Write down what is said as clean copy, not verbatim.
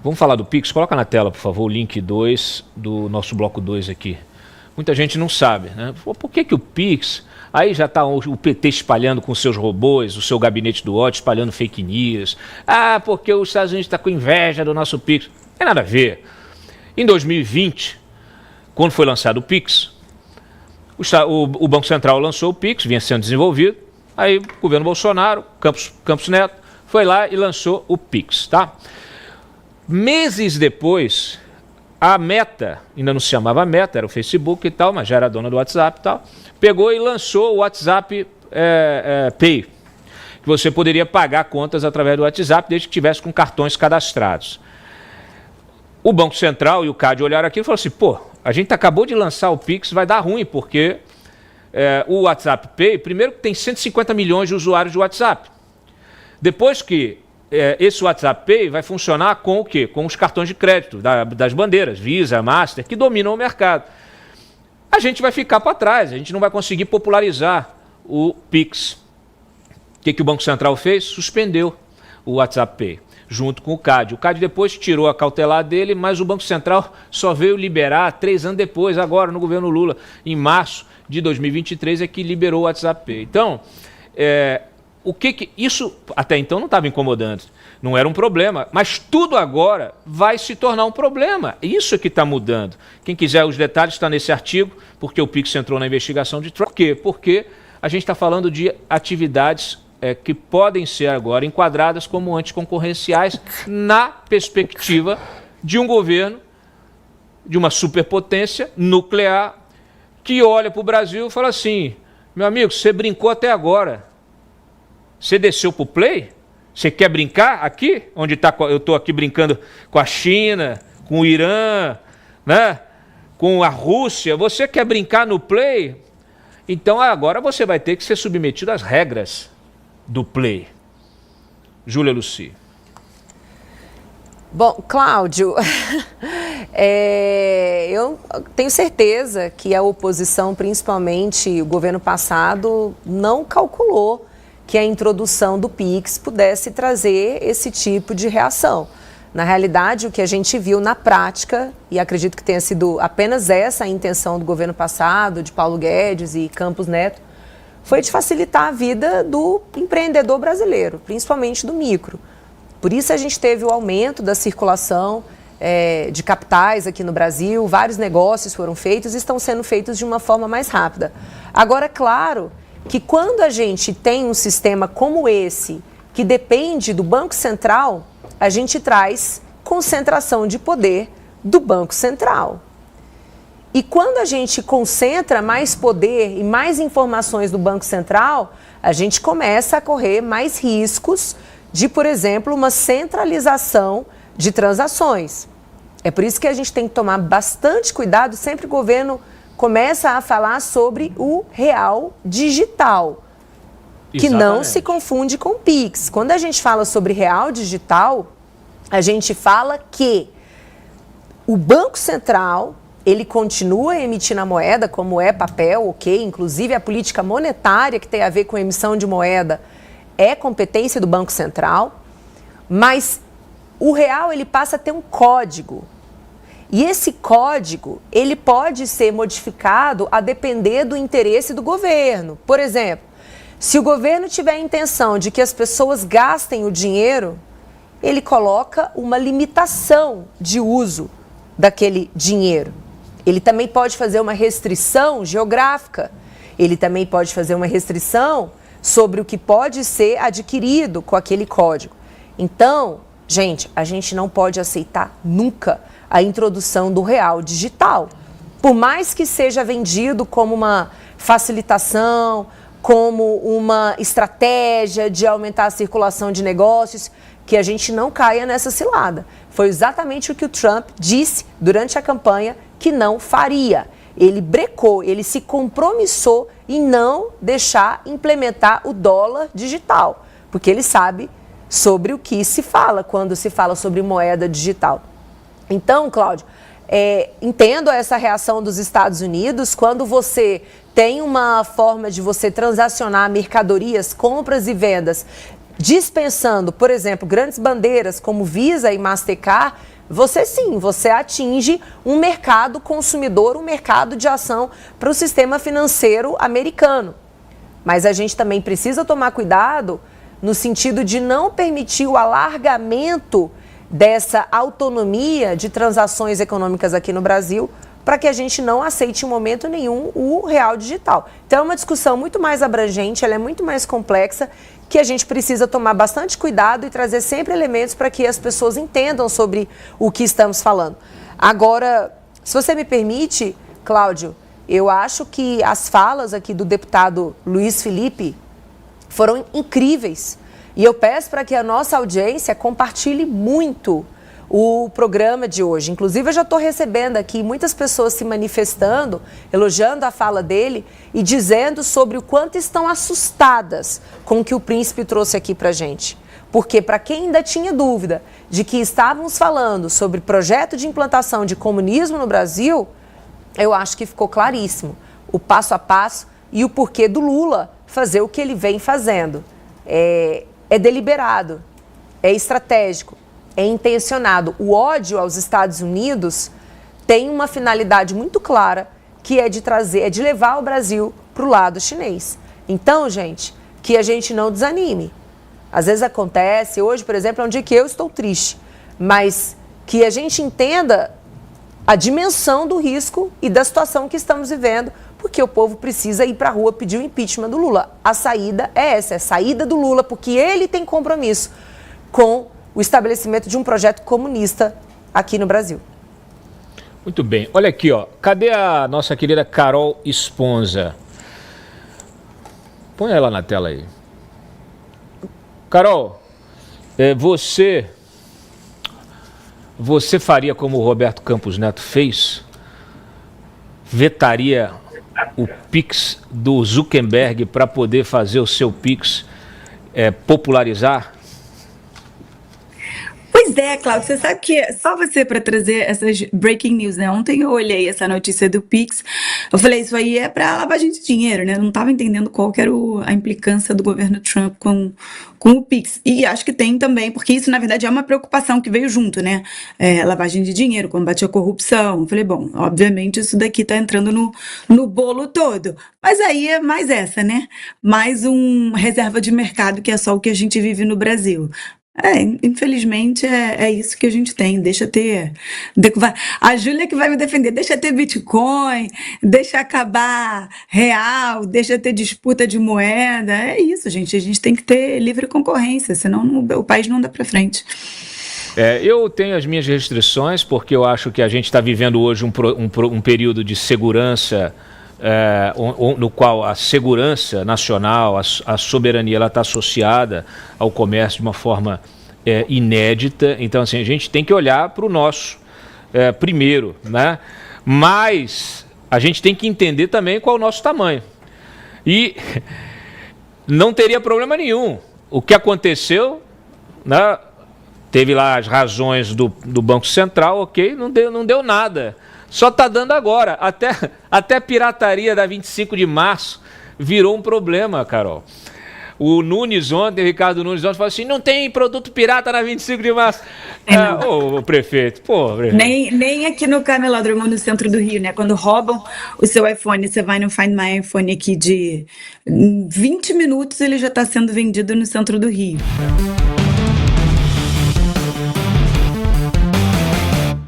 Vamos falar do Pix? Coloca na tela, por favor, o link 2 do nosso bloco 2 aqui. Muita gente não sabe, né? Por que o Pix... Aí já está o PT espalhando com seus robôs, o seu gabinete do ódio espalhando fake news. Ah, porque os Estados Unidos estão com inveja do nosso Pix. Não tem nada a ver. Em 2020, quando foi lançado o Pix, o Banco Central lançou o Pix, vinha sendo desenvolvido. Aí o governo Bolsonaro, Campos Neto, foi lá e lançou o Pix, tá? Meses depois, a Meta, ainda não se chamava Meta, era o Facebook e tal, mas já era dona do WhatsApp e tal, pegou e lançou o WhatsApp Pay, que você poderia pagar contas através do WhatsApp, desde que tivesse com cartões cadastrados. O Banco Central e o CAD olharam aquilo e falaram assim, pô, a gente acabou de lançar o Pix, vai dar ruim, porque o WhatsApp Pay, primeiro que tem 150 milhões de usuários de WhatsApp. Depois que esse WhatsApp Pay vai funcionar com o quê? Com os cartões de crédito das bandeiras, Visa, Master, que dominam o mercado. A gente vai ficar para trás, a gente não vai conseguir popularizar o Pix. O que o Banco Central fez? Suspendeu o WhatsApp Pay, junto com o CAD. O CAD depois tirou a cautelar dele, mas o Banco Central só veio liberar 3 anos depois, agora no governo Lula, em março de 2023, é que liberou o WhatsApp Pay. Então, isso até então não estava incomodando, não era um problema, mas tudo agora vai se tornar um problema. Isso é que está mudando. Quem quiser os detalhes está nesse artigo, porque o Pix entrou na investigação de Trump. Por quê? Porque a gente está falando de atividades que podem ser agora enquadradas como anticoncorrenciais na perspectiva de um governo, de uma superpotência nuclear, que olha para o Brasil e fala assim, meu amigo, você brincou até agora. Você desceu para o play? Você quer brincar aqui? Onde tá, eu estou aqui brincando com a China, com o Irã, né? Com a Rússia. Você quer brincar no play? Então agora você vai ter que ser submetido às regras do play. Júlia Lucy. Bom, Cláudio, eu tenho certeza que a oposição, principalmente o governo passado, não calculou que a introdução do Pix pudesse trazer esse tipo de reação. Na realidade, o que a gente viu na prática, e acredito que tenha sido apenas essa a intenção do governo passado, de Paulo Guedes e Campos Neto, foi de facilitar a vida do empreendedor brasileiro, principalmente do micro. Por isso a gente teve o aumento da circulação de capitais aqui no Brasil, vários negócios foram feitos e estão sendo feitos de uma forma mais rápida. Agora, claro que quando a gente tem um sistema como esse, que depende do Banco Central, a gente traz concentração de poder do Banco Central. E quando a gente concentra mais poder e mais informações do Banco Central, a gente começa a correr mais riscos de, por exemplo, uma centralização de transações. É por isso que a gente tem que tomar bastante cuidado sempre que o governo começa a falar sobre o real digital, que não se confunde com o Pix. Quando a gente fala sobre real digital, a gente fala que o Banco Central, ele continua emitindo a moeda como é papel, ok, inclusive a política monetária que tem a ver com a emissão de moeda é competência do Banco Central, mas o real ele passa a ter um código. E esse código, ele pode ser modificado a depender do interesse do governo. Por exemplo, se o governo tiver a intenção de que as pessoas gastem o dinheiro, ele coloca uma limitação de uso daquele dinheiro. Ele também pode fazer uma restrição geográfica. Ele também pode fazer uma restrição sobre o que pode ser adquirido com aquele código. Então, gente, a gente não pode aceitar nunca a introdução do real digital. Por mais que seja vendido como uma facilitação, como uma estratégia de aumentar a circulação de negócios, que a gente não caia nessa cilada. Foi exatamente o que o Trump disse durante a campanha que não faria. Ele brecou, ele se compromissou em não deixar implementar o dólar digital, porque ele sabe sobre o que se fala quando se fala sobre moeda digital. Então, Cláudio, entendo essa reação dos Estados Unidos quando você tem uma forma de você transacionar mercadorias, compras e vendas, dispensando, por exemplo, grandes bandeiras como Visa e Mastercard, você atinge um mercado consumidor, um mercado de ação para o sistema financeiro americano. Mas a gente também precisa tomar cuidado no sentido de não permitir o alargamento dessa autonomia de transações econômicas aqui no Brasil, para que a gente não aceite em momento nenhum o real digital. Então é uma discussão muito mais abrangente, ela é muito mais complexa, que a gente precisa tomar bastante cuidado e trazer sempre elementos para que as pessoas entendam sobre o que estamos falando. Agora, se você me permite, Cláudio, eu acho que as falas aqui do deputado Luiz Felipe foram incríveis. E eu peço para que a nossa audiência compartilhe muito o programa de hoje. Inclusive, eu já estou recebendo aqui muitas pessoas se manifestando, elogiando a fala dele e dizendo sobre o quanto estão assustadas com o que o príncipe trouxe aqui para a gente. Porque, para quem ainda tinha dúvida de que estávamos falando sobre projeto de implantação de comunismo no Brasil, eu acho que ficou claríssimo o passo a passo e o porquê do Lula fazer o que ele vem fazendo. É deliberado, é estratégico, é intencionado. O ódio aos Estados Unidos tem uma finalidade muito clara, que é de levar o Brasil para o lado chinês. Então, gente, que a gente não desanime. Às vezes acontece, hoje, por exemplo, é um dia que eu estou triste, mas que a gente entenda a dimensão do risco e da situação que estamos vivendo, porque o povo precisa ir para a rua pedir o impeachment do Lula. A saída é essa, é a saída do Lula, porque ele tem compromisso com o estabelecimento de um projeto comunista aqui no Brasil. Muito bem. Olha aqui, ó. Cadê a nossa querida Carol Esponza? Põe ela na tela aí. Carol, você faria como o Roberto Campos Neto fez? Vetaria o Pix do Zuckerberg para poder fazer o seu Pix popularizar? Pois é, Cláudio, você sabe que só você para trazer essas breaking news, né? Ontem eu olhei essa notícia do Pix, eu falei, isso aí é para lavagem de dinheiro, né? Eu não estava entendendo qual que era a implicância do governo Trump com o Pix. E acho que tem também, porque isso na verdade é uma preocupação que veio junto, né? Lavagem de dinheiro, combate à corrupção. Eu falei, bom, obviamente isso daqui tá entrando no bolo todo. Mas aí é mais essa, né? Mais uma reserva de mercado que é só o que a gente vive no Brasil. Infelizmente é isso que a gente tem. Deixa ter. A Júlia que vai me defender. Deixa ter Bitcoin, deixa acabar real, deixa ter disputa de moeda. É isso, gente. A gente tem que ter livre concorrência, senão o país não anda para frente. Eu tenho as minhas restrições, porque eu acho que a gente está vivendo hoje um período de segurança. No qual a segurança nacional, a soberania, ela está associada ao comércio de uma forma inédita. Então, assim, a gente tem que olhar para o nosso primeiro, né? Mas a gente tem que entender também qual é o nosso tamanho. E não teria problema nenhum. O que aconteceu, né? Teve lá as razões do Banco Central, ok, não deu nada. Só está dando agora. Até a pirataria da 25 de março virou um problema, Carol. O Ricardo Nunes ontem falou assim, não tem produto pirata na 25 de março. O prefeito, Nem aqui no Camelódromo, no centro do Rio, né? Quando roubam o seu iPhone, você vai no Find My iPhone aqui de 20 minutos, ele já está sendo vendido no centro do Rio.